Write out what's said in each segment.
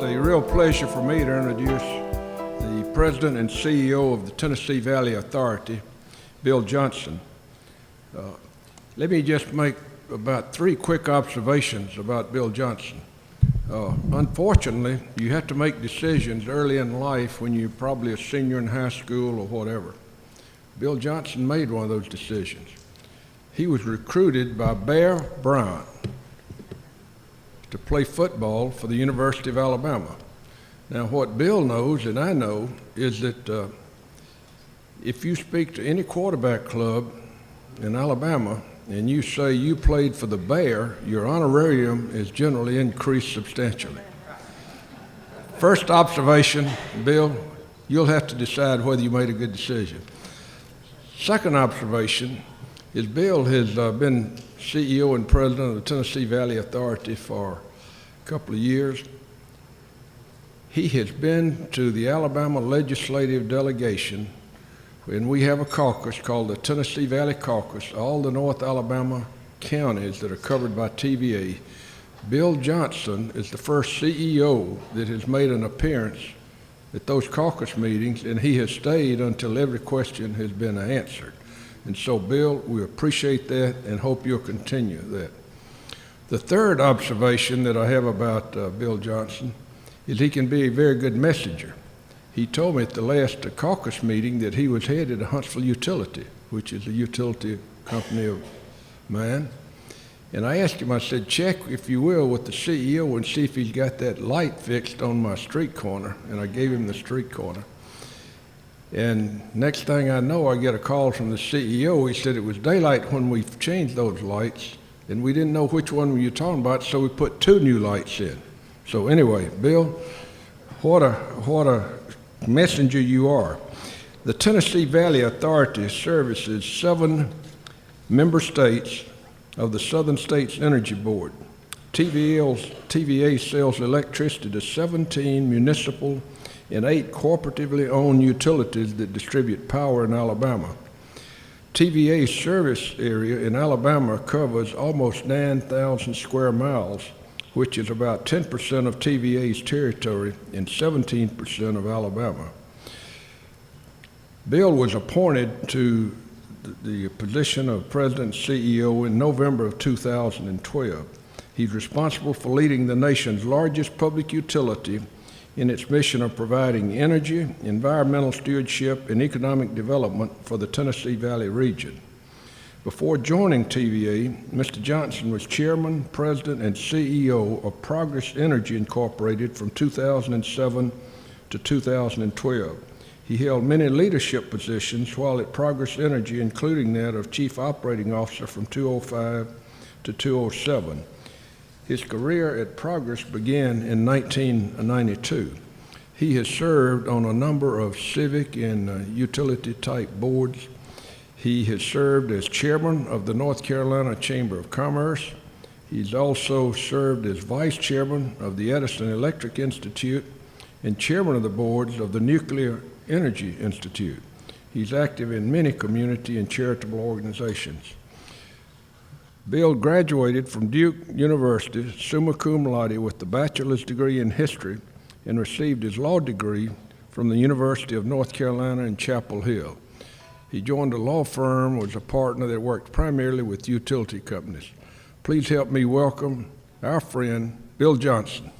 a real pleasure for me to introduce the President and CEO of the Tennessee Valley Authority, Bill Johnson. Let me just make about 3 quick observations about Bill Johnson. Unfortunately, you have to make decisions early in life when you're probably a senior in high school or whatever. Bill Johnson made one of those decisions. He was recruited by Bear Bryant to play football for the University of Alabama. Now, what Bill knows and I know is that if you speak to any quarterback club in Alabama and you say you played for the Bear, your honorarium is generally increased substantially. First observation, Bill, you'll have to decide whether you made a good decision. Second observation is Bill has been CEO and President of the Tennessee Valley Authority for a couple of years. He has been to the Alabama legislative delegation, and we have a caucus called the Tennessee Valley Caucus, all the North Alabama counties that are covered by TVA. Bill Johnson is the first CEO that has made an appearance at those caucus meetings, and he has stayed until every question has been answered. And so, Bill, we appreciate that and hope you'll continue that. The third observation that I have about Bill Johnson is he can be a very good messenger. He told me at the last caucus meeting that he was headed to Huntsville Utility, which is a utility company of mine. And I asked him, I said, check, if you will, with the CEO and see if he's got that light fixed on my street corner. And I gave him the street corner. And next thing I know, I get a call from the CEO. He said it was daylight when we changed those lights, and we didn't know which one you were talking about, so we put 2 new lights in. So anyway, Bill, what a messenger you are. The Tennessee Valley Authority services 7 member states of the Southern States Energy Board. TVA sells electricity to 17 municipal and 8 cooperatively owned utilities that distribute power in Alabama. TVA's service area in Alabama covers almost 9,000 square miles, which is about 10% of TVA's territory and 17% of Alabama. Bill was appointed to the position of President and CEO in November of 2012. He's responsible for leading the nation's largest public utility in its mission of providing energy, environmental stewardship, and economic development for the Tennessee Valley region. Before joining TVA, Mr. Johnson was Chairman, President, and CEO of Progress Energy Incorporated from 2007 to 2012. He held many leadership positions while at Progress Energy, including that of Chief Operating Officer from 2005 to 2007. His career at Progress began in 1992. He has served on a number of civic and utility-type boards. He has served as chairman of the North Carolina Chamber of Commerce. He's also served as vice chairman of the Edison Electric Institute and chairman of the boards of the Nuclear Energy Institute. He's active in many community and charitable organizations. Bill graduated from Duke University, summa cum laude, with a bachelor's degree in history and received his law degree from the University of North Carolina in Chapel Hill. He joined a law firm, was a partner that worked primarily with utility companies. Please help me welcome our friend, Bill Johnson.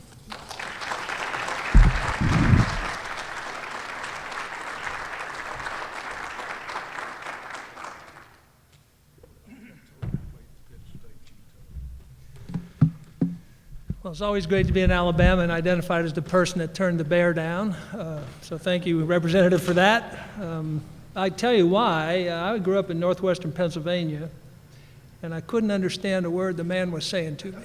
Well, it's always great to be in Alabama and identified as the person that turned the bear down. So thank you, Representative, for that. I tell you why. I grew up in northwestern Pennsylvania, and I couldn't understand a word the man was saying to me.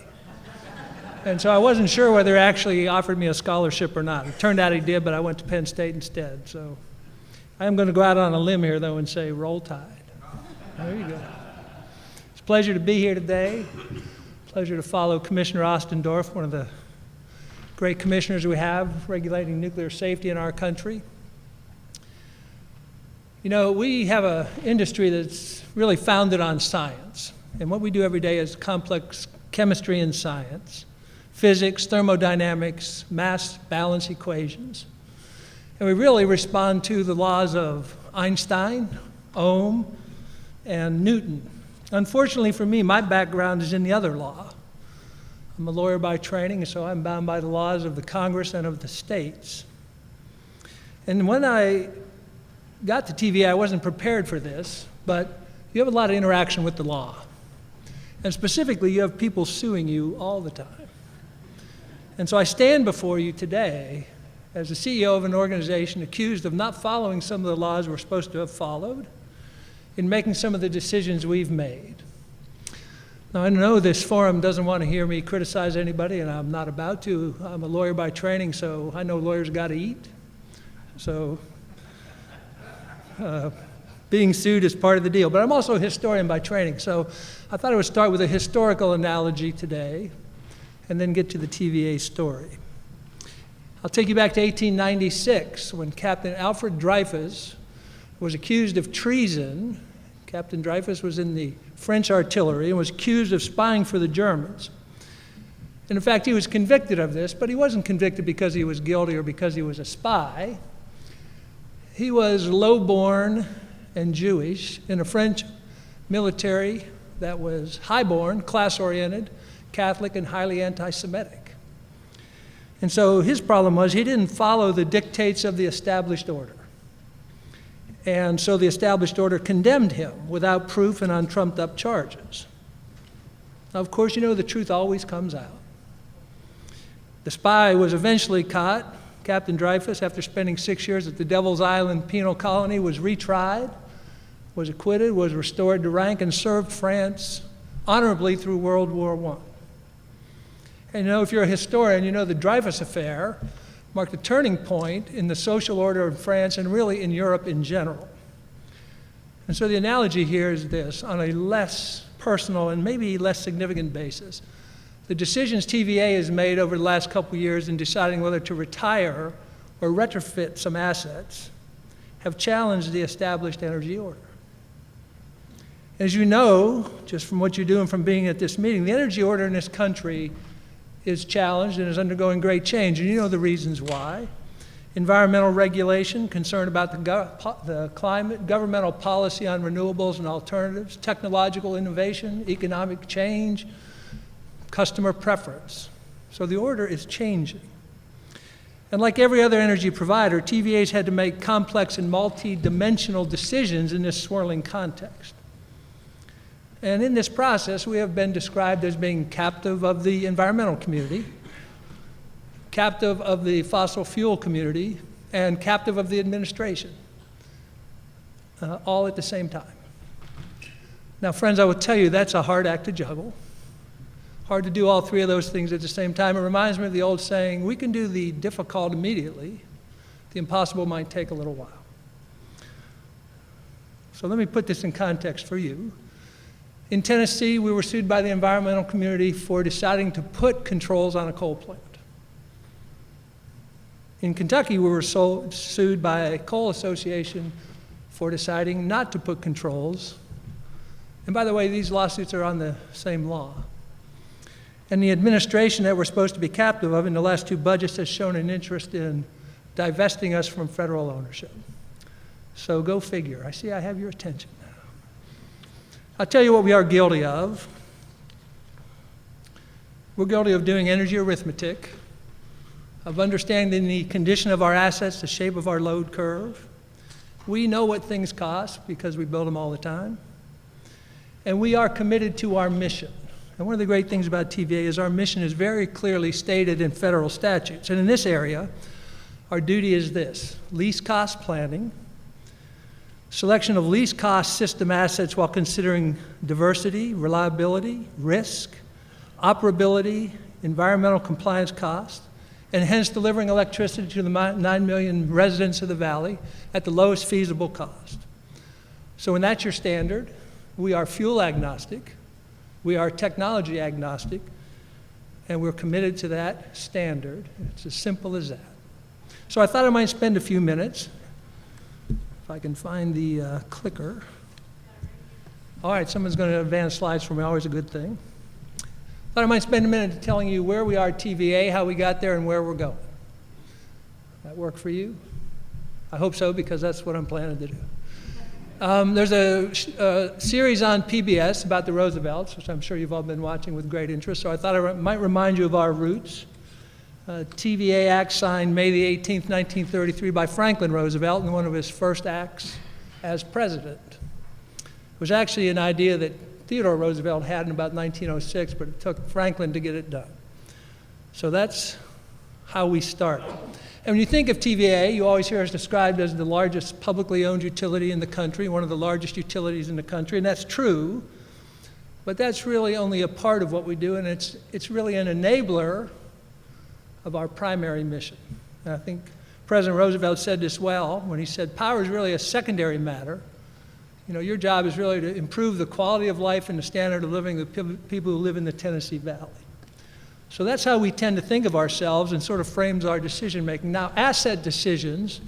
And so I wasn't sure whether he actually offered me a scholarship or not. It turned out he did, but I went to Penn State instead. So I am going to go out on a limb here, though, and say, roll tide. There you go. It's a pleasure to be here today. Pleasure to follow Commissioner Ostendorf, one of the great commissioners we have regulating nuclear safety in our country. You know, we have an industry that's really founded on science. And what we do every day is complex chemistry and science, physics, thermodynamics, mass balance equations. And we really respond to the laws of Einstein, Ohm, and Newton. Unfortunately for me, my background is in the other law. I'm a lawyer by training, and so I'm bound by the laws of the Congress and of the states. And when I got to TVA, I wasn't prepared for this, but you have a lot of interaction with the law. And specifically, you have people suing you all the time. And so I stand before you today as the CEO of an organization accused of not following some of the laws we're supposed to have followed, in making some of the decisions we've made. Now, I know this forum doesn't want to hear me criticize anybody, and I'm not about to. I'm a lawyer by training, so I know lawyers got to eat. So being sued is part of the deal. But I'm also a historian by training, so I thought I would start with a historical analogy today and then get to the TVA story. I'll take you back to 1896 when Captain Alfred Dreyfus was accused of treason. Captain Dreyfus was in the French artillery and was accused of spying for the Germans. And in fact, he was convicted of this, but he wasn't convicted because he was guilty or because he was a spy. He was low-born and Jewish in a French military that was high-born, class-oriented, Catholic, and highly anti-Semitic. And so his problem was he didn't follow the dictates of the established order. And so the established order condemned him without proof and on trumped-up charges. Now, of course, you know the truth always comes out. The spy was eventually caught. Captain Dreyfus, after spending 6 years at the Devil's Island penal colony, was retried, was acquitted, was restored to rank, and served France honorably through World War I. And you know, if you're a historian, you know the Dreyfus affair marked a turning point in the social order of France and really in Europe in general. And so the analogy here is this: on a less personal and maybe less significant basis, the decisions TVA has made over the last couple of years in deciding whether to retire or retrofit some assets have challenged the established energy order. As you know, just from what you're doing from being at this meeting, the energy order in this country is challenged and is undergoing great change, and you know the reasons why. Environmental regulation, concern about the climate, governmental policy on renewables and alternatives, technological innovation, economic change, customer preference. So the order is changing. And like every other energy provider, TVA's had to make complex and multi-dimensional decisions in this swirling context. And in this process, we have been described as being captive of the environmental community, captive of the fossil fuel community, and captive of the administration, all at the same time. Now, friends, I will tell you that's a hard act to juggle. Hard to do all three of those things at the same time. It reminds me of the old saying, we can do the difficult immediately. The impossible might take a little while. So let me put this in context for you. In Tennessee, we were sued by the environmental community for deciding to put controls on a coal plant. In Kentucky, we were sued by a coal association for deciding not to put controls. And by the way, these lawsuits are on the same law. And the administration that we're supposed to be captive of in the last two budgets has shown an interest in divesting us from federal ownership. So go figure. I see I have your attention now. I'll tell you what we are guilty of. We're guilty of doing energy arithmetic, of understanding the condition of our assets, the shape of our load curve. We know what things cost because we build them all the time. And we are committed to our mission. And one of the great things about TVA is our mission is very clearly stated in federal statutes. And in this area, our duty is this: least cost planning, selection of least cost system assets while considering diversity, reliability, risk, operability, environmental compliance cost, and hence delivering electricity to the 9 million residents of the valley at the lowest feasible cost. So when that's your standard, we are fuel agnostic, we are technology agnostic, and we're committed to that standard. It's as simple as that. So I thought I might spend a few minutes, if I can find the clicker. All right, someone's going to advance slides for me, always a good thing. But I might spend a minute telling you where we are at TVA, how we got there, and where we're going. That work for you? I hope so, because that's what I'm planning to do. There's a series on PBS about the Roosevelts, which I'm sure you've all been watching with great interest, so I thought I might remind you of our roots. TVA Act signed May the 18th, 1933 by Franklin Roosevelt in one of his first acts as president. It was actually an idea that Theodore Roosevelt had in about 1906, but it took Franklin to get it done. So that's how we started. And when you think of TVA, you always hear us described as the largest publicly owned utility in the country, one of the largest utilities in the country, and that's true, but that's really only a part of what we do, and it's really an enabler of our primary mission. And I think President Roosevelt said this well when he said, power is really a secondary matter. You know, your job is really to improve the quality of life and the standard of living of the people who live in the Tennessee Valley. So that's how we tend to think of ourselves and sort of frames our decision making. Now, asset decisions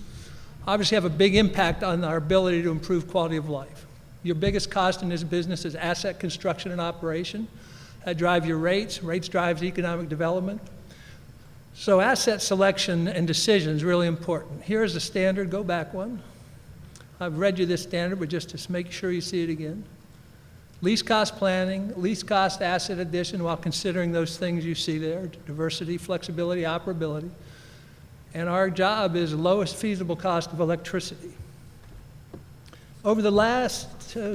obviously have a big impact on our ability to improve quality of life. Your biggest cost in this business is asset construction and operation. That drives your rates. Rates drives economic development. So asset selection and decision is really important. Here's the standard. Go back one. I've read you this standard, but just to make sure you see it again. Least cost planning, least cost asset addition while considering those things you see there, diversity, flexibility, operability. And our job is lowest feasible cost of electricity. Over the last,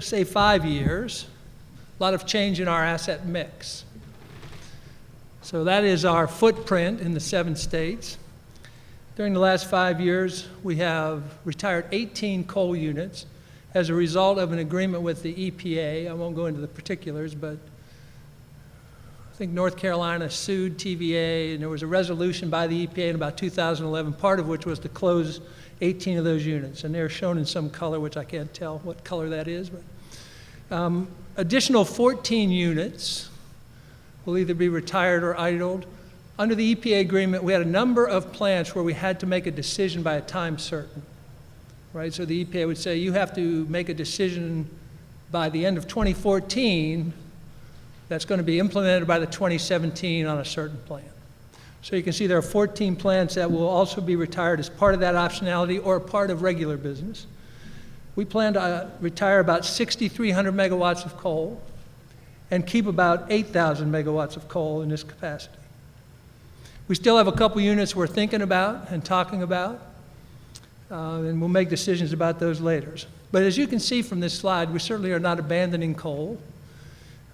say, 5 years, a lot of change in our asset mix. So that is our footprint in the 7 states. During the last 5 years, we have retired 18 coal units as a result of an agreement with the EPA. I won't go into the particulars, but I think North Carolina sued TVA, and there was a resolution by the EPA in about 2011, part of which was to close 18 of those units. And they're shown in some color, which I can't tell what color that is. But additional 14 units will either be retired or idled. Under the EPA agreement, we had a number of plants where we had to make a decision by a time certain. Right, so the EPA would say, you have to make a decision by the end of 2014 that's going to be implemented by the 2017 on a certain plan. So you can see there are 14 plants that will also be retired as part of that optionality or part of regular business. We plan to retire about 6,300 megawatts of coal and keep about 8,000 megawatts of coal in this capacity. We still have a couple units we're thinking about and talking about. And we'll make decisions about those later. But as you can see from this slide, we certainly are not abandoning coal.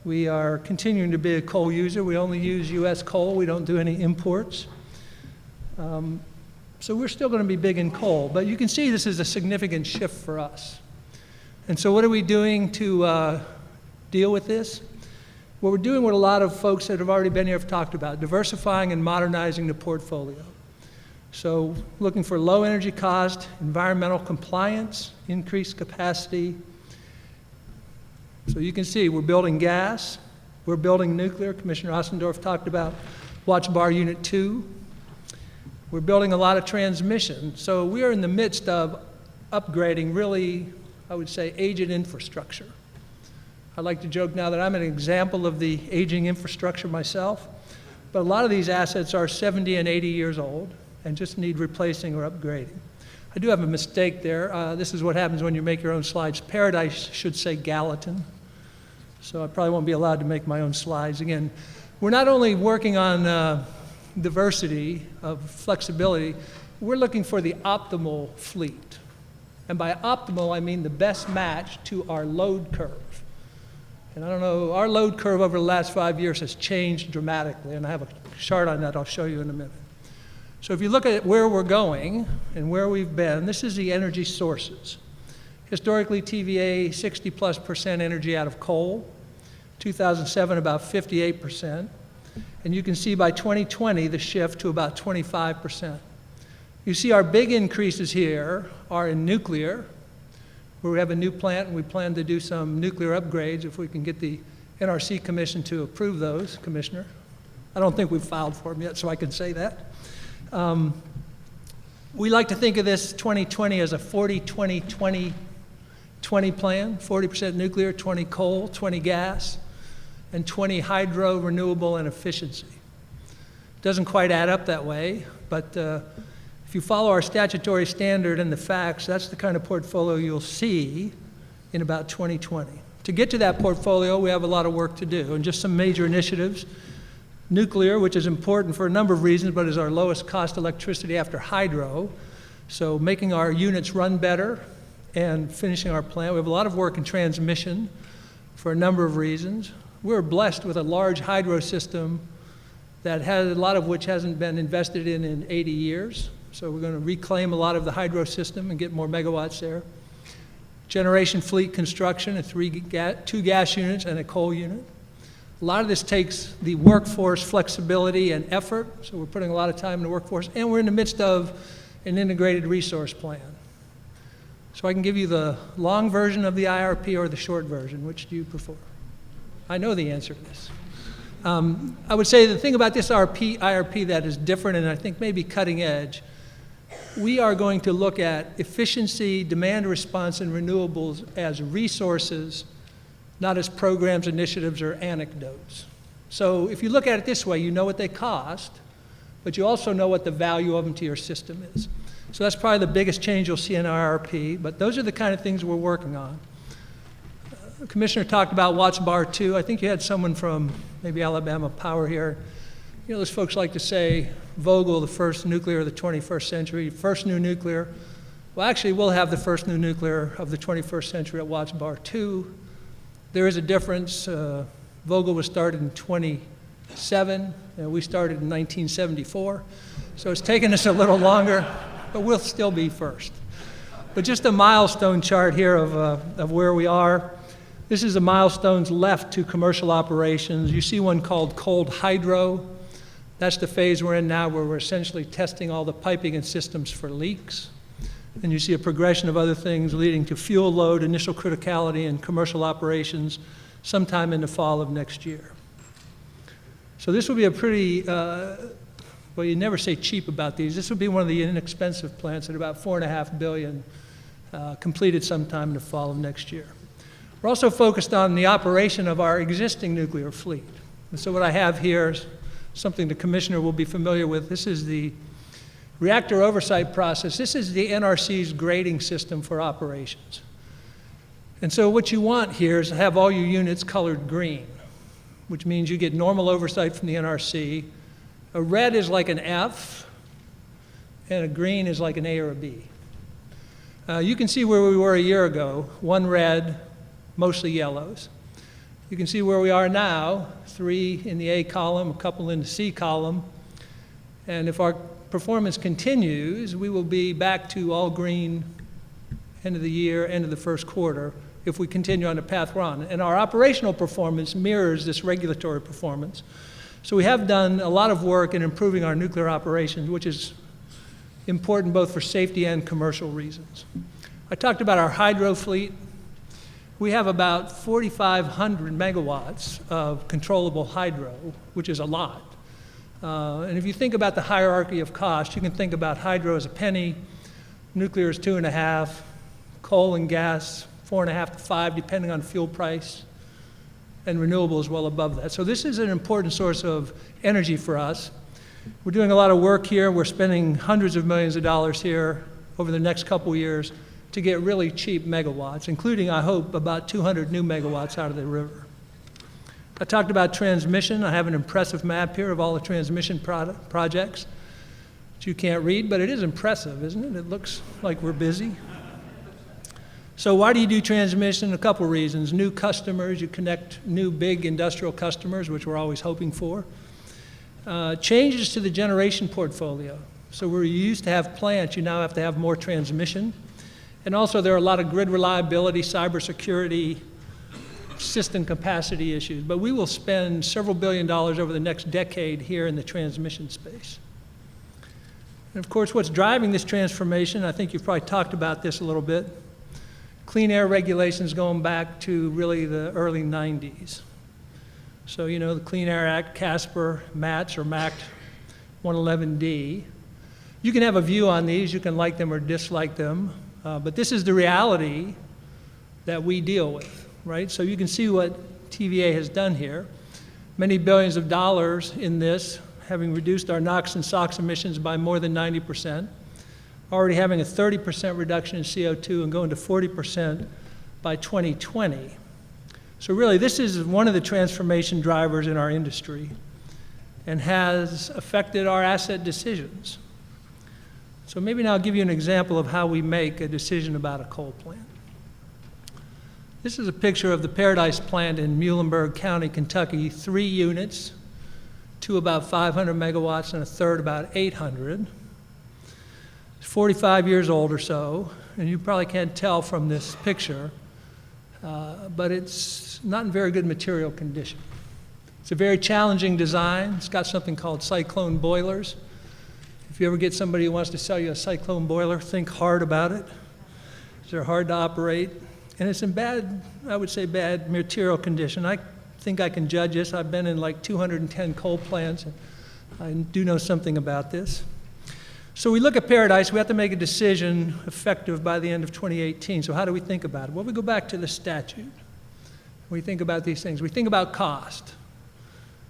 We are continuing to be a coal user. We only use U.S. coal. We don't do any imports. So we're still going to be big in coal. But you can see this is a significant shift for us. And so what are we doing to deal with this? Well, we're doing what a lot of folks that have already been here have talked about, diversifying and modernizing the portfolio. So looking for low energy cost, environmental compliance, increased capacity. So you can see we're building gas, we're building nuclear. Commissioner Ossendorf talked about Watts Bar Unit 2. We're building a lot of transmission. So we are in the midst of upgrading really, I would say, aged infrastructure. I like to joke now that I'm an example of the aging infrastructure myself, but a lot of these assets are 70 and 80 years old and just need replacing or upgrading. I do have a mistake there. This is what happens when you make your own slides. Paradise should say Gallatin, so I probably won't be allowed to make my own slides. Again, we're not only working on diversity of flexibility, we're looking for the optimal fleet. And by optimal, I mean the best match to our load curve. And I don't know, our load curve over the last 5 years has changed dramatically, and I have a chart on that I'll show you in a minute. So if you look at where we're going and where we've been, this is the energy sources. Historically, TVA, 60+% energy out of coal. 2007, about 58%. And you can see by 2020, the shift to about 25%. You see our big increases here are in nuclear, where we have a new plant and we plan to do some nuclear upgrades if we can get the NRC Commission to approve those, Commissioner. I don't think we've filed for them yet, so I can say that. We like to think of this 2020 as a 40-20-20-20 plan, 40% nuclear, 20 coal, 20 gas. and 20 hydro, renewable, and efficiency. Doesn't quite add up that way, but if you follow our statutory standard and the facts, that's the kind of portfolio you'll see in about 2020. To get to that portfolio, we have a lot of work to do, and just some major initiatives. Nuclear, which is important for a number of reasons, but is our lowest cost electricity after hydro. So making our units run better and finishing our plant. We have a lot of work in transmission for a number of reasons. We're blessed with a large hydro system that has a lot of which hasn't been invested in 80 years. So we're going to reclaim a lot of the hydro system and get more megawatts there. Generation fleet construction, two gas units and a coal unit. A lot of this takes the workforce flexibility and effort, so we're putting a lot of time in the workforce, and we're in the midst of an integrated resource plan. So I can give you the long version of the IRP or the short version. Which do you prefer? I know the answer to this. I would say the thing about this IRP that is different and I think maybe cutting edge, we are going to look at efficiency, demand response, and renewables as resources, not as programs, initiatives, or anecdotes. So if you look at it this way, you know what they cost, but you also know what the value of them to your system is. So that's probably the biggest change you'll see in IRP, but those are the kind of things we're working on. The Commissioner talked about Watts Bar 2. I think you had someone from maybe Alabama Power here. You know, those folks like to say, Vogtle, the first nuclear of the 21st century, first new nuclear. Well, actually, we'll have the first new nuclear of the 21st century at Watts Bar 2. There is a difference. Vogtle was started in 27, and we started in 1974. So it's taken us a little longer, but we'll still be first. But just a milestone chart here of where we are. This is the milestones left to commercial operations. You see one called cold hydro. That's the phase we're in now where we're essentially testing all the piping and systems for leaks. And you see a progression of other things leading to fuel load, initial criticality, and commercial operations sometime in the fall of next year. So this will be a pretty, well, you never say cheap about these. This will be one of the inexpensive plants at about $4.5 billion, completed sometime in the fall of next year. We're also focused on the operation of our existing nuclear fleet. And so what I have here is something the Commissioner will be familiar with. This is the reactor oversight process. This is the NRC's grading system for operations. And so what you want here is to have all your units colored green, which means you get normal oversight from the NRC. A red is like an F, and a green is like an A or a B. You can see where we were a year ago, one red, mostly yellows. You can see where we are now, 3 in the A column, a couple in the C column. And if our performance continues, we will be back to all green end of the year, end of the first quarter, if we continue on the path we're on. And our operational performance mirrors this regulatory performance. So we have done a lot of work in improving our nuclear operations, which is important both for safety and commercial reasons. I talked about our hydro fleet. We have about 4,500 megawatts of controllable hydro, which is a lot. And if you think about the hierarchy of cost, you can think about hydro as a penny, nuclear is 2.5, coal and gas 4.5 to 5, depending on fuel price, and renewables well above that. So this is an important source of energy for us. We're doing a lot of work here. We're spending hundreds of millions of dollars here over the next couple years to get really cheap megawatts, including, I hope, about 200 new megawatts out of the river. I talked about transmission. I have an impressive map here of all the transmission projects that you can't read, but it is impressive, isn't it? It looks like we're busy. So why do you do transmission? A couple reasons. New customers, you connect new big industrial customers, which we're always hoping for. Changes to the generation portfolio. So where you used to have plants, you now have to have more transmission. And also there are a lot of grid reliability, cybersecurity, system capacity issues. But we will spend several $billion over the next decade here in the transmission space. And of course, what's driving this transformation, I think you've probably talked about this a little bit, clean air regulations going back to really the early 90s. So, you know, the Clean Air Act, CASPR, MATS, or MACT 111D. You can have a view on these. You can like them or dislike them. But this is the reality that we deal with, right? So you can see what TVA has done here. many billions of dollars in this, having reduced our NOx and SOx emissions by more than 90%, already having a 30% reduction in CO2 and going to 40% by 2020. So really, this is one of the transformation drivers in our industry and has affected our asset decisions. So maybe now I'll give you an example of how we make a decision about a coal plant. This is a picture of the Paradise plant in Muhlenberg County, Kentucky, 3 units, 2 about 500 megawatts and a third about 800. It's 45 years old or so, and you probably can't tell from this picture, but it's not in very good material condition. It's a very challenging design. It's got something called cyclone boilers. If you ever get somebody who wants to sell you a cyclone boiler, think hard about it. They're hard to operate. And it's in bad, I would say bad material condition. I think I can judge this. I've been in like 210 coal plants, and I do know something about this. So we look at Paradise. We have to make a decision effective by the end of 2018. So how do we think about it? Well, we go back to the statute. We think about these things. We think about cost.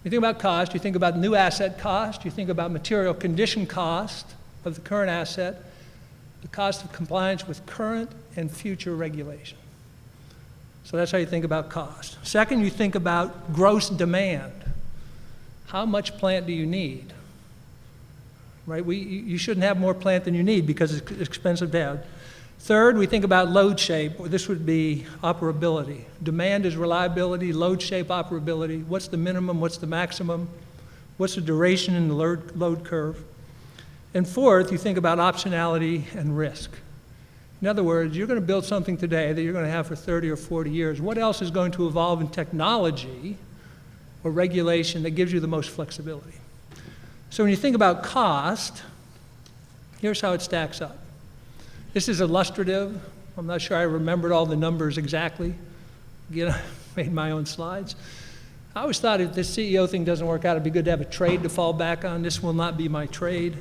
You think about cost, you think about new asset cost, you think about material condition cost of the current asset, the cost of compliance with current and future regulation. So that's how you think about cost. Second, you think about gross demand. How much plant do you need? Right? You shouldn't have more plant than you need because it's expensive to have. Third, we think about load shape. This would be operability. Demand is reliability, load shape, operability. What's the minimum? What's the maximum? What's the duration in the load curve? And fourth, you think about optionality and risk. In other words, you're going to build something today that you're going to have for 30 or 40 years. What else is going to evolve in technology or regulation that gives you the most flexibility? So when you think about cost, here's how it stacks up. This is illustrative. I'm not sure I remembered all the numbers exactly. Again, I made my own slides. I always thought if this CEO thing doesn't work out, it'd be good to have a trade to fall back on. This will not be my trade.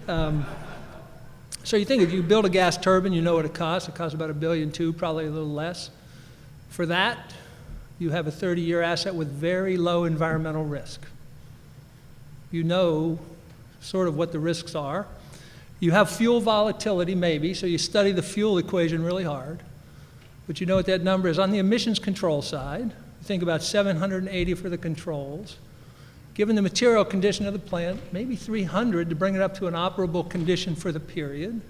So you think if you build a gas turbine, you know what it costs. It costs about $1.2 billion, probably a little less. For that, you have a 30-year asset with very low environmental risk. You know sort of what the risks are. You have fuel volatility, maybe, so you study the fuel equation really hard. But you know what that number is. On the emissions control side, you think about 780 for the controls. Given the material condition of the plant, maybe 300 to bring it up to an operable condition for the period.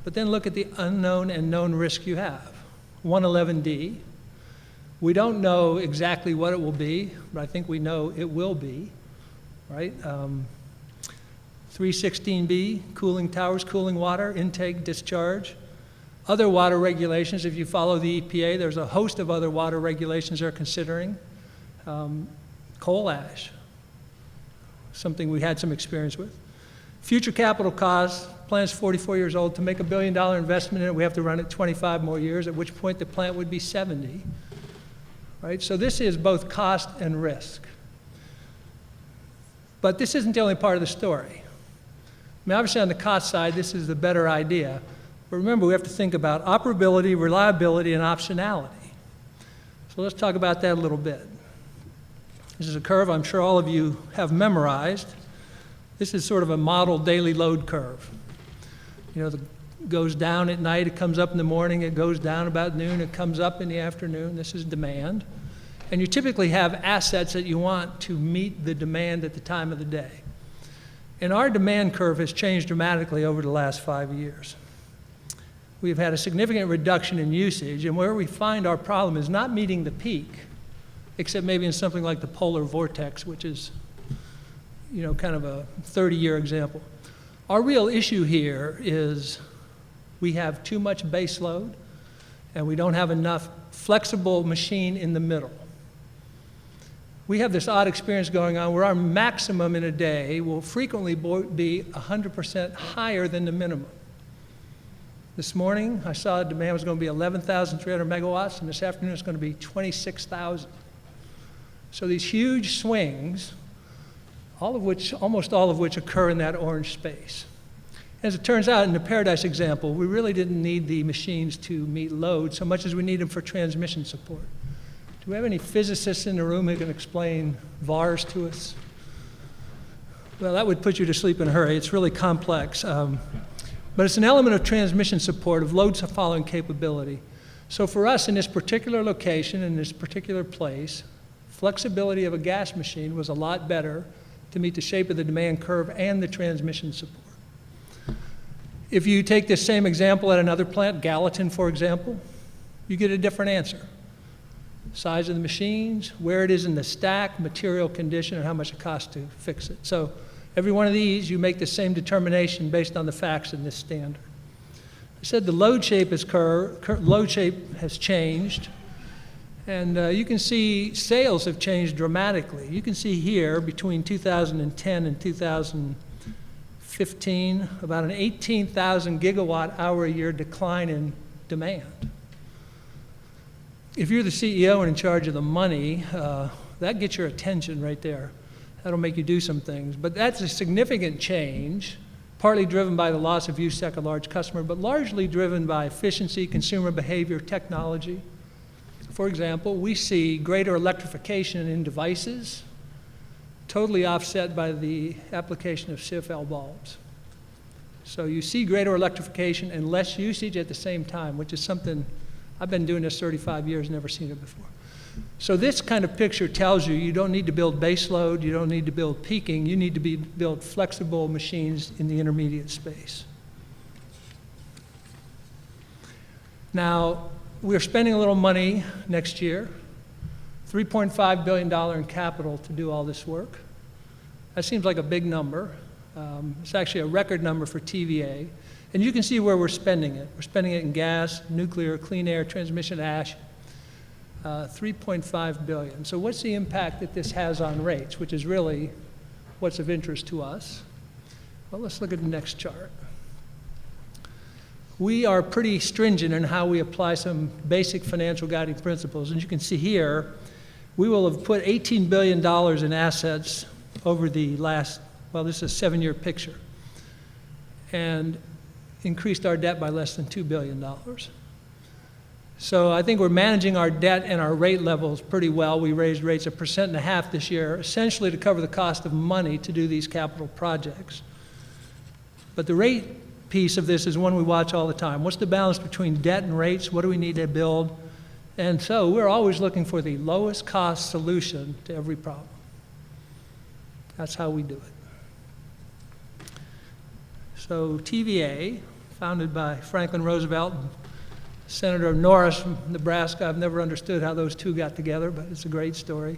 But then look at the unknown and known risk you have. 111D. We don't know exactly what it will be, but I think we know it will be, right? 316B, cooling towers, cooling water, intake, discharge. Other water regulations, if you follow the EPA, there's a host of other water regulations they're considering. Coal ash, something we had some experience with. Future capital costs, plant's 44 years old. To make $1 billion investment in it, we have to run it 25 more years, at which point the plant would be 70. Right? So this is both cost and risk. But this isn't the only part of the story. I mean, obviously on the cost side, this is the better idea. But remember, we have to think about operability, reliability, and optionality. So let's talk about that a little bit. This is a curve I'm sure all of you have memorized. This is sort of a model daily load curve. You know, it goes down at night, it comes up in the morning, it goes down about noon, it comes up in the afternoon. This is demand. And you typically have assets that you want to meet the demand at the time of the day. And our demand curve has changed dramatically over the last 5 years. We've had a significant reduction in usage, and where we find our problem is not meeting the peak, except maybe in something like the polar vortex, which is, you know, kind of a 30-year example. Our real issue here is we have too much base load, and we don't have enough flexible machine in the middle. We have this odd experience going on where our maximum in a day will frequently be 100% higher than the minimum. This morning, I saw demand was going to be 11,300 megawatts, and this afternoon it's going to be 26,000. So these huge swings, almost all of which occur in that orange space. As it turns out, in the Paradise example, we really didn't need the machines to meet load so much as we need them for transmission support, we have any physicists in the room who can explain VARs to us? Well, that would put you to sleep in a hurry. It's really complex. But it's an element of transmission support, of load following capability. So for us in this particular location, in this particular place, flexibility of a gas machine was a lot better to meet the shape of the demand curve and the transmission support. If you take this same example at another plant, Gallatin, for example, you get a different answer. Size of the machines, where it is in the stack, material condition, and how much it costs to fix it. So every one of these, you make the same determination based on the facts in this standard. I said the load shape has changed, and you can see sales have changed dramatically. You can see here between 2010 and 2015 about an 18,000 gigawatt hour a year decline in demand. If you're the CEO and in charge of the money, that gets your attention right there. That'll make you do some things. But that's a significant change, partly driven by the loss of USEC, a large customer, but largely driven by efficiency, consumer behavior, technology. For example, we see greater electrification in devices, totally offset by the application of CFL bulbs. So you see greater electrification and less usage at the same time, which is something I've been doing this 35 years, never seen it before. So this kind of picture tells you you don't need to build base load, you don't need to build peaking, you need to build flexible machines in the intermediate space. Now, we're spending a little money next year, $3.5 billion in capital to do all this work. That seems like a big number. It's actually a record number for TVA. And you can see where we're spending it. We're spending it in gas, nuclear, clean air, transmission ash, $3.5 billion. So what's the impact that this has on rates, which is really what's of interest to us? Well, let's look at the next chart. We are pretty stringent in how we apply some basic financial guiding principles. And you can see here, we will have put $18 billion in assets over the last, well, this is a 7-year picture, and increased our debt by less than $2 billion. So I think we're managing our debt and our rate levels pretty well. We raised rates 1.5% this year, essentially to cover the cost of money to do these capital projects. But the rate piece of this is one we watch all the time. What's the balance between debt and rates? What do we need to build? And so we're always looking for the lowest cost solution to every problem. That's how we do it. So TVA, founded by Franklin Roosevelt and Senator Norris from Nebraska. I've never understood how those two got together, but it's a great story.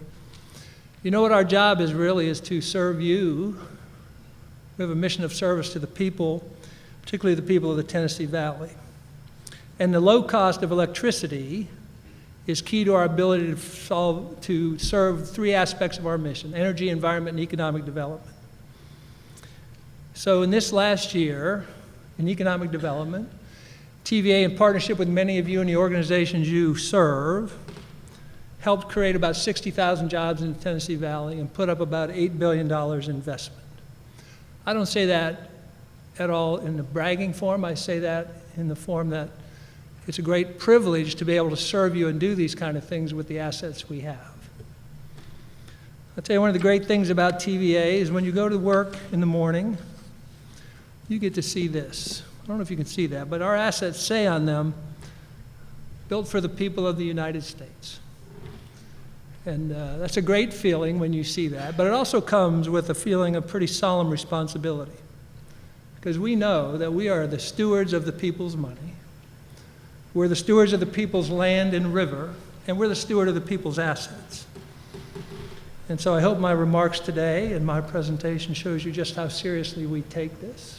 You know what our job is really is to serve you. We have a mission of service to the people, particularly the people of the Tennessee Valley. And the low cost of electricity is key to our ability to serve 3 aspects of our mission: energy, environment, and economic development. So in this last year, in economic development, TVA, in partnership with many of you in the organizations you serve, helped create about 60,000 jobs in the Tennessee Valley and put up about $8 billion in investment. I don't say that at all in the bragging form. I say that in the form that it's a great privilege to be able to serve you and do these kind of things with the assets we have. I'll tell you, one of the great things about TVA is when you go to work in the morning, you get to see this. I don't know if you can see that, but our assets say on them, built for the people of the United States. And that's a great feeling when you see that, but it also comes with a feeling of pretty solemn responsibility, because we know that we are the stewards of the people's money. We're the stewards of the people's land and river, and we're the steward of the people's assets. And so I hope my remarks today and my presentation shows you just how seriously we take this.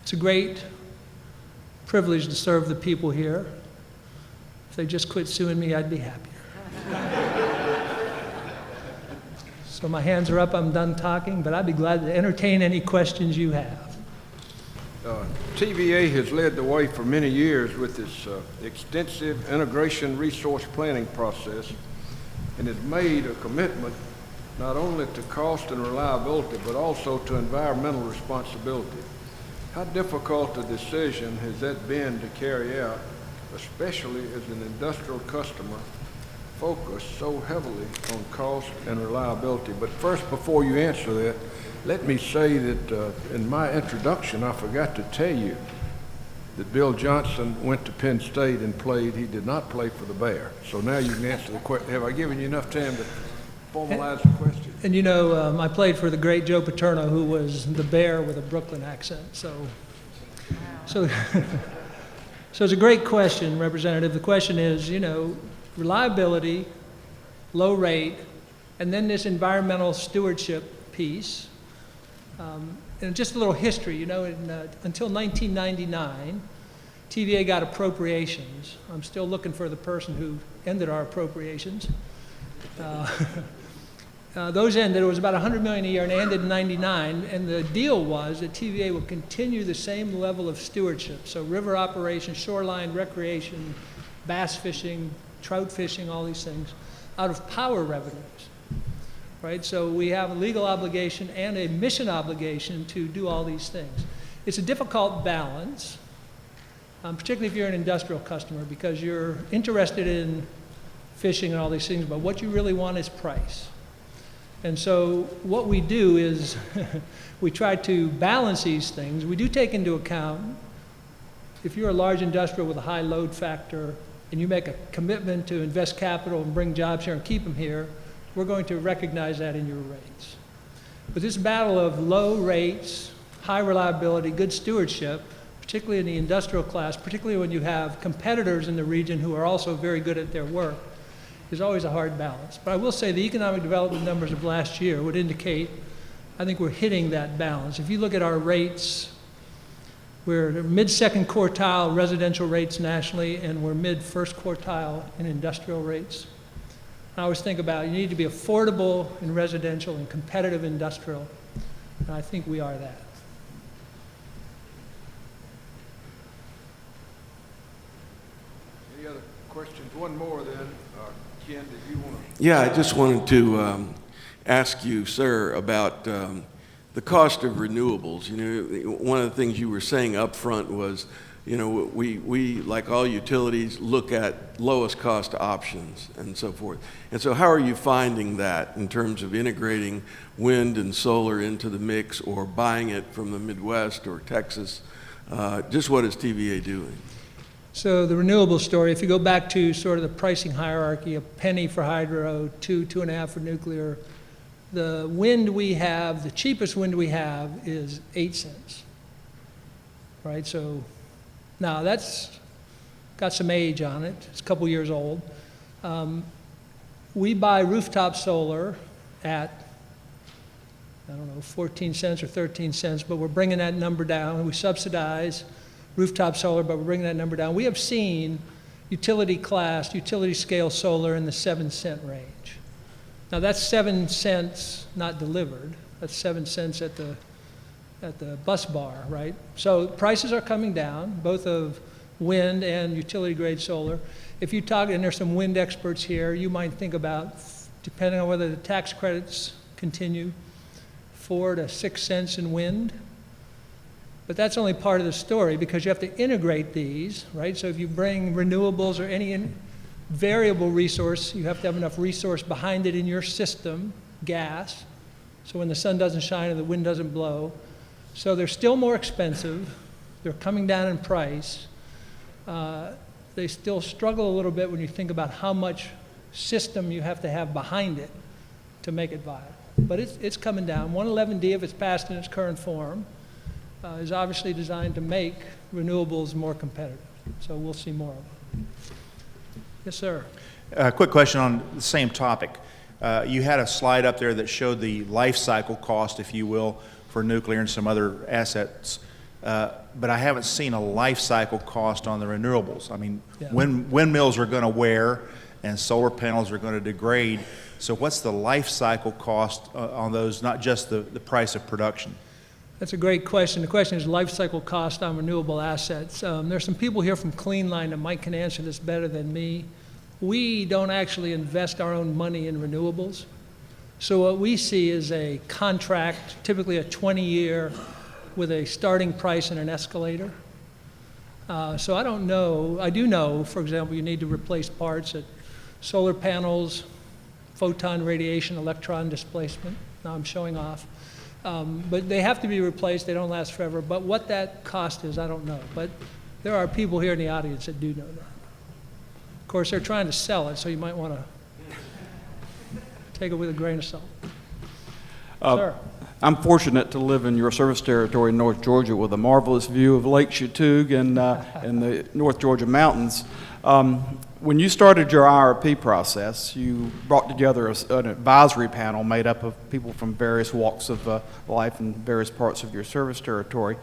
It's a great privilege to serve the people here. If they just quit suing me, I'd be happier. So my hands are up, I'm done talking, but I'd be glad to entertain any questions you have. TVA has led the way for many years with its extensive integration resource planning process, and has made a commitment not only to cost and reliability, but also to environmental responsibility. How difficult a decision has that been to carry out especially as an industrial customer, focus so heavily on cost and reliability? But first, before you answer that, let me say that in my introduction, I forgot to tell you that Bill Johnson went to Penn State and played. He did not play for the Bear. So now you can answer the question. Have I given you enough time to formalize the question? And you know, I played for the great Joe Paterno, who was the Bear with a Brooklyn accent. So so it's a great question, Representative. The question is, you know, reliability, low rate, and then this environmental stewardship piece. And just a little history, you know, until 1999, TVA got appropriations. I'm still looking for the person who ended our appropriations. Those ended, it was about $100 million a year, and they ended in 99, and the deal was that TVA would continue the same level of stewardship, so river operations, shoreline recreation, bass fishing, trout fishing, all these things, out of power revenues, right? So we have a legal obligation and a mission obligation to do all these things. It's a difficult balance, particularly if you're an industrial customer, because you're interested in fishing and all these things, but what you really want is price. And so what we do is we try to balance these things. We do take into account, if you're a large industrial with a high load factor and you make a commitment to invest capital and bring jobs here and keep them here, we're going to recognize that in your rates. But this battle of low rates, high reliability, good stewardship, particularly in the industrial class, particularly when you have competitors in the region who are also very good at their work, is always a hard balance. But I will say the economic development numbers of last year would indicate, I think we're hitting that balance. If you look at our rates, we're mid-second quartile residential rates nationally, and we're mid-first quartile in industrial rates. I always think about, you need to be affordable in residential and competitive industrial, and I think we are that. Any other questions? One more then. Ken, did you want to? Yeah, I just wanted to ask you, sir, about the cost of renewables. You know, one of the things you were saying up front was, you know, we like all utilities, look at lowest cost options and so forth. And so how are you finding that in terms of integrating wind and solar into the mix, or buying it from the Midwest or Texas? Just what is TVA doing? So the renewable story, if you go back to sort of the pricing hierarchy, a penny for hydro, 2.5 for nuclear, the wind we have, the cheapest wind we have is 8 cents, right? So now that's got some age on it. It's a couple years old. We buy rooftop solar at, I don't know, 14 cents or 13 cents, but we're bringing that number down. We subsidize rooftop solar, but we're bringing that number down. We have seen utility scale solar in the 7-cent range. Now that's 7 cents not delivered. That's 7 cents at the bus bar, right? So prices are coming down, both of wind and utility grade solar. If you talk, and there's some wind experts here, you might think about, depending on whether the tax credits continue, 4 to 6 cents in wind. But that's only part of the story, because you have to integrate these, right? So if you bring renewables or any variable resource, you have to have enough resource behind it in your system, gas, so when the sun doesn't shine and the wind doesn't blow. So they're still more expensive. They're coming down in price. They still struggle a little bit when you think about how much system you have to have behind it to make it viable. But it's coming down. 111D, if it's passed in its current form, is obviously designed to make renewables more competitive. So we'll see more of them. Yes, sir. Quick question on the same topic. You had a slide up there that showed the life cycle cost, if you will, for nuclear and some other assets. But I haven't seen a life cycle cost on the renewables. I mean, Yeah. windmills are going to wear and solar panels are going to degrade. So what's the life cycle cost on those, not just the price of production? That's a great question. The question is life cycle cost on renewable assets. There's some people here from Cleanline that might can answer this better than me. We don't actually invest our own money in renewables. So what we see is a contract, typically a 20-year, with a starting price and an escalator. So I don't know. I do know, for example, you need to replace parts at solar panels, photon radiation, electron displacement. Now I'm showing off. But they have to be replaced. They don't last forever. But what that cost is, I don't know. But there are people here in the audience that do know that. Of course, they're trying to sell it, so you might want to take it with a grain of salt. Sir. I'm fortunate to live in your service territory in North Georgia with a marvelous view of Lake Chattooga and the North Georgia mountains. When you started your IRP process, you brought together an advisory panel made up of people from various walks of life in various parts of your service territory.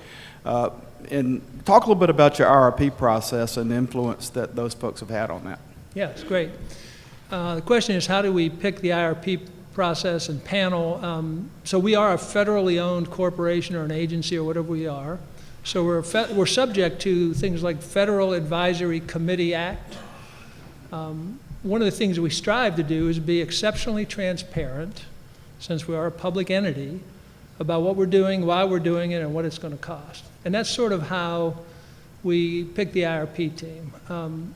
And talk a little bit about your IRP process and the influence that those folks have had on that. Yeah, it's great. The question is, how do we pick the IRP process and panel? So we are a federally owned corporation or an agency or whatever we are. So we're subject to things like Federal Advisory Committee Act. One of the things we strive to do is be exceptionally transparent, since we are a public entity, about what we're doing, why we're doing it, and what it's going to cost. And that's sort of how we pick the IRP team.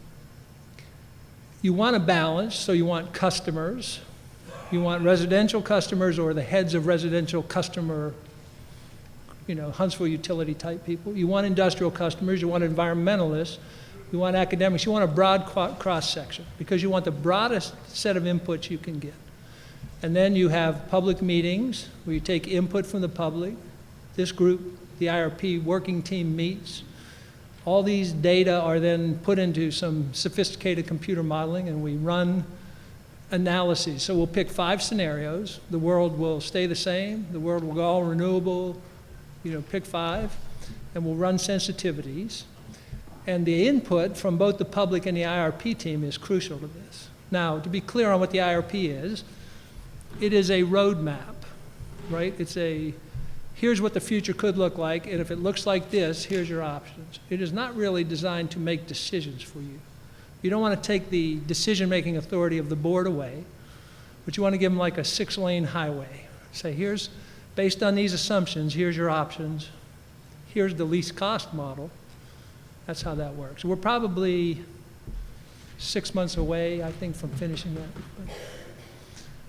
You want a balance, so you want customers. You want residential customers or the heads of residential customer, Huntsville utility type people. You want industrial customers. You want environmentalists. You want academics. You want a broad cross-section because you want the broadest set of inputs you can get. And then you have public meetings where you take input from the public. This group, the IRP working team, meets. All these data are then put into some sophisticated computer modeling, and we run analyses. So we'll pick 5 scenarios. The world will stay the same. The world will go all renewable. Pick 5. And we'll run sensitivities. And the input from both the public and the IRP team is crucial to this. Now, to be clear on what the IRP is, it is a roadmap, right? It's here's what the future could look like, and if it looks like this, here's your options. It is not really designed to make decisions for you. You don't want to take the decision-making authority of the board away, but you want to give them like a 6-lane highway. Say, based on these assumptions, here's your options. Here's the least cost model. That's how that works. We're probably 6 months away, I think, from finishing that. But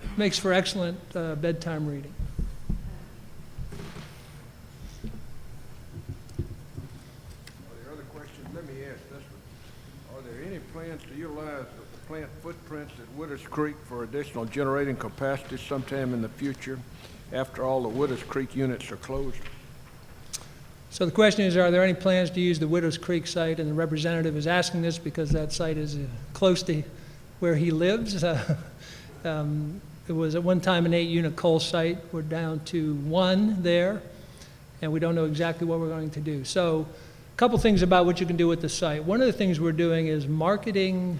it makes for excellent bedtime reading. Are there other questions? Let me ask this one. Are there any plans to utilize the plant footprints at Wooders Creek for additional generating capacity sometime in the future after all the Wooders Creek units are closed? So the question is, are there any plans to use the Widows Creek site? And the representative is asking this because that site is close to where he lives. It was at one time an 8-unit coal site. We're down to 1 there, and we don't know exactly what we're going to do. So a couple things about what you can do with the site. One of the things we're doing is marketing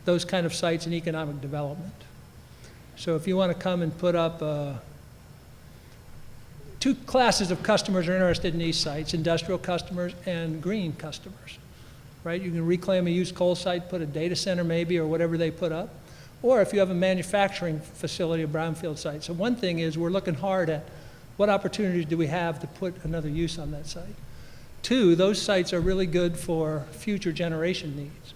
those kind of sites in economic development. So if you want to come and put up 2 classes of customers are interested in these sites, industrial customers and green customers, right? You can reclaim a used coal site, put a data center maybe, or whatever they put up. Or if you have a manufacturing facility, a brownfield site. So one thing is we're looking hard at what opportunities do we have to put another use on that site. 2, those sites are really good for future generation needs.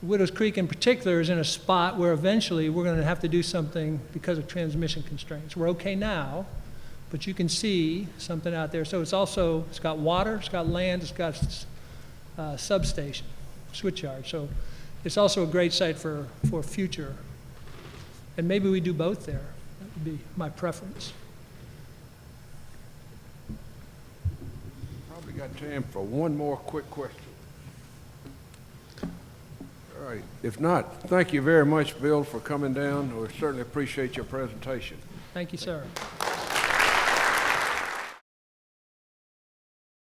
Widows Creek in particular is in a spot where eventually we're going to have to do something because of transmission constraints. We're okay now, but you can see something out there. So it's got water, it's got land, it's got substation, switchyard. So it's also a great site for future. And maybe we do both there. That would be my preference. Probably got time for one more quick question. All right. If not, thank you very much, Bill, for coming down. We certainly appreciate your presentation. Thank you, sir.